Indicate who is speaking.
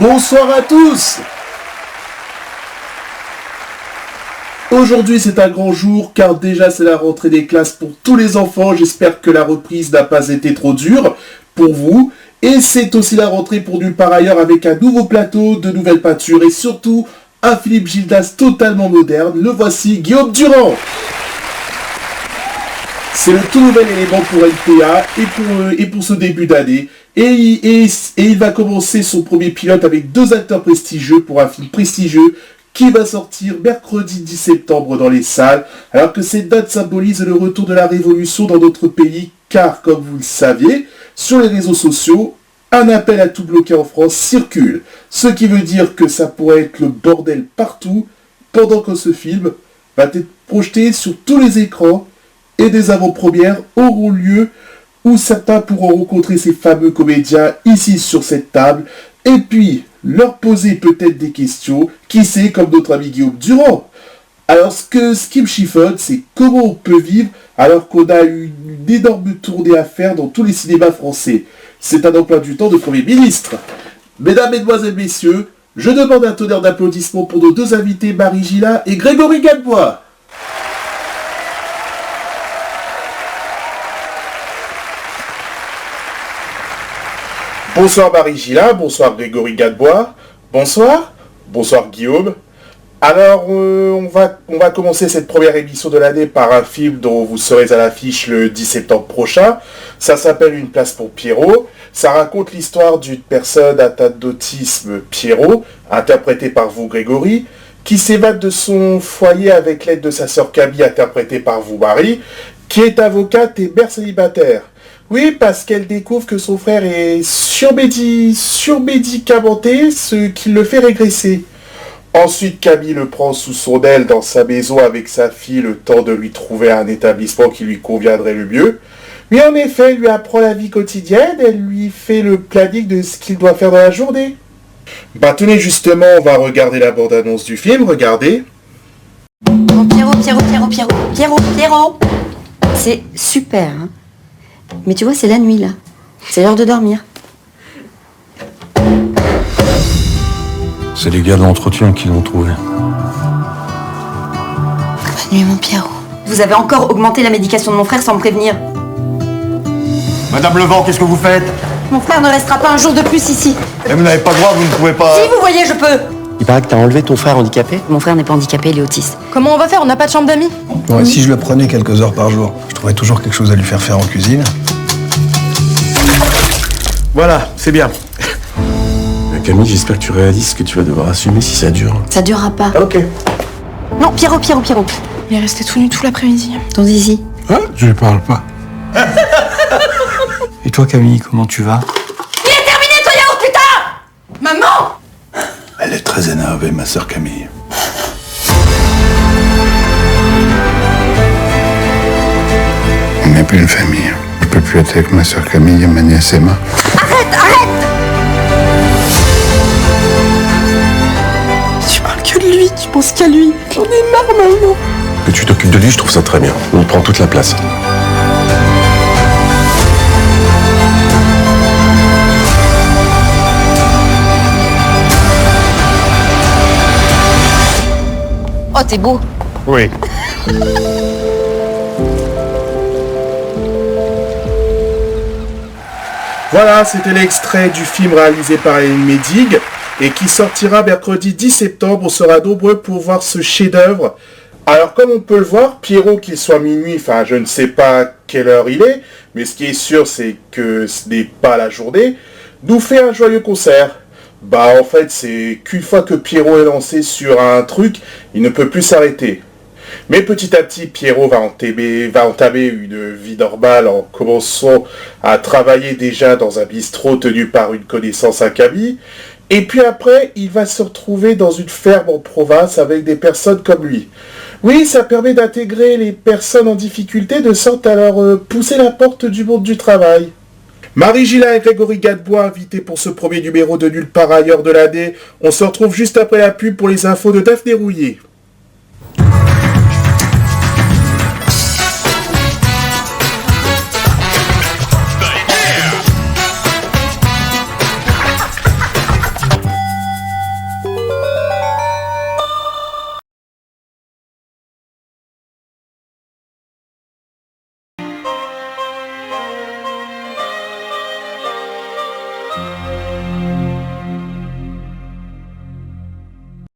Speaker 1: Bonsoir à tous. Aujourd'hui c'est un grand jour car déjà c'est la rentrée des classes pour tous les enfants. J'espère que la reprise n'a pas été trop dure pour vous. Et c'est aussi la rentrée pour nulle part ailleurs avec un nouveau plateau, de nouvelles peintures et surtout un Philippe Gildas totalement moderne. Le voici, Guillaume Durand. C'est le tout nouvel élément pour LPA et pour ce début d'année. Et il va commencer son premier pilote avec 2 acteurs prestigieux pour un film prestigieux qui va sortir mercredi 10 septembre dans les salles, alors que cette date symbolise le retour de la révolution dans notre pays, car comme vous le saviez, sur les réseaux sociaux, un appel à tout bloquer en France circule, ce qui veut dire que ça pourrait être le bordel partout, pendant que ce film va être projeté sur tous les écrans, et des avant-premières auront lieu où certains pourront rencontrer ces fameux comédiens ici sur cette table, et puis leur poser peut-être des questions, qui sait, comme notre ami Guillaume Durand. Alors ce qui me chiffonne, c'est comment on peut vivre alors qu'on a une énorme tournée à faire dans tous les cinémas français. C'est un emploi du temps de Premier ministre. Mesdames, Mesdemoiselles, Messieurs, je demande un tonnerre d'applaudissements pour nos 2 invités, Marie Gila et Grégory Gadebois. Bonsoir Marie Gila, bonsoir Grégory Gadebois, bonsoir Guillaume. Alors on va commencer cette première émission de l'année par un film dont vous serez à l'affiche le 10 septembre prochain. Ça s'appelle Une place pour Pierrot. Ça raconte l'histoire d'une personne atteinte d'autisme, Pierrot, interprété par vous Grégory, qui s'évade de son foyer avec l'aide de sa sœur Camille, interprétée par vous Marie, qui est avocate et mère célibataire. Oui, parce qu'elle découvre que son frère est surmédicamenté, ce qui le fait régresser. Ensuite, Camille le prend sous son aile dans sa maison avec sa fille, le temps de lui trouver un établissement qui lui conviendrait le mieux. Oui, en effet, elle lui apprend la vie quotidienne, elle lui fait le planning de ce qu'il doit faire dans la journée. Bah tenez, justement, on va regarder la bande-annonce du film, regardez.
Speaker 2: Oh, Pierrot. C'est super, hein. Mais tu vois, c'est la nuit, là. C'est l'heure de dormir.
Speaker 3: C'est les gars de l'entretien qui l'ont trouvé.
Speaker 2: Bonne nuit, mon Pierrot. Vous avez encore augmenté la médication de mon frère sans me prévenir.
Speaker 3: Madame Levent, qu'est-ce que vous faites?
Speaker 2: Mon frère ne restera pas un jour de plus ici.
Speaker 3: Et vous n'avez pas le droit, vous ne pouvez pas...
Speaker 2: Si vous voyez, je peux.
Speaker 4: Il paraît que t'as enlevé ton frère handicapé?
Speaker 2: Mon frère n'est pas handicapé, il est autiste.
Speaker 5: Comment on va faire? On n'a pas de chambre d'amis?
Speaker 6: Ouais, si je le prenais quelques heures par jour, je trouverais toujours quelque chose à lui faire en cuisine.
Speaker 1: Voilà, c'est bien.
Speaker 3: Camille, j'espère que tu réalises ce que tu vas devoir assumer si ça dure.
Speaker 2: Ça durera pas.
Speaker 1: Ok.
Speaker 2: Non, Pierrot.
Speaker 5: Il est resté tout nu tout l'après-midi.
Speaker 2: Ton zizi.
Speaker 6: Hein? Je lui parle pas. Et toi, Camille, comment tu vas?
Speaker 2: Il est terminé, ton yaourt, putain! Maman!
Speaker 6: Elle est très énervée, ma sœur Camille. On n'est plus une famille. Je peux plus être avec ma sœur Camille et ma nièce Emma.
Speaker 2: Arrête!
Speaker 5: Tu parles que de lui, tu penses qu'à lui. J'en ai marre maintenant.
Speaker 3: Que tu t'occupes de lui, je trouve ça très bien. On prend toute la place.
Speaker 2: Oh, t'es beau.
Speaker 3: Oui.
Speaker 1: Voilà, c'était l'extrait du film réalisé par Hélène Médig et qui sortira mercredi 10 septembre. On sera nombreux pour voir ce chef-d'œuvre. Alors, comme on peut le voir, Pierrot, qu'il soit minuit, enfin, je ne sais pas quelle heure il est, mais ce qui est sûr, c'est que ce n'est pas la journée, nous fait un joyeux concert. Bah, en fait, c'est qu'une fois que Pierrot est lancé sur un truc, il ne peut plus s'arrêter. Mais petit à petit, Pierrot va entamer une vie normale en commençant à travailler déjà dans un bistrot tenu par une connaissance à Camille. Et puis après, il va se retrouver dans une ferme en province avec des personnes comme lui. Oui, ça permet d'intégrer les personnes en difficulté de sorte à leur pousser la porte du monde du travail. Marie Gila et Grégory Gadebois invités pour ce premier numéro de Nulle part ailleurs de l'année. On se retrouve juste après la pub pour les infos de Daphné Rouillet.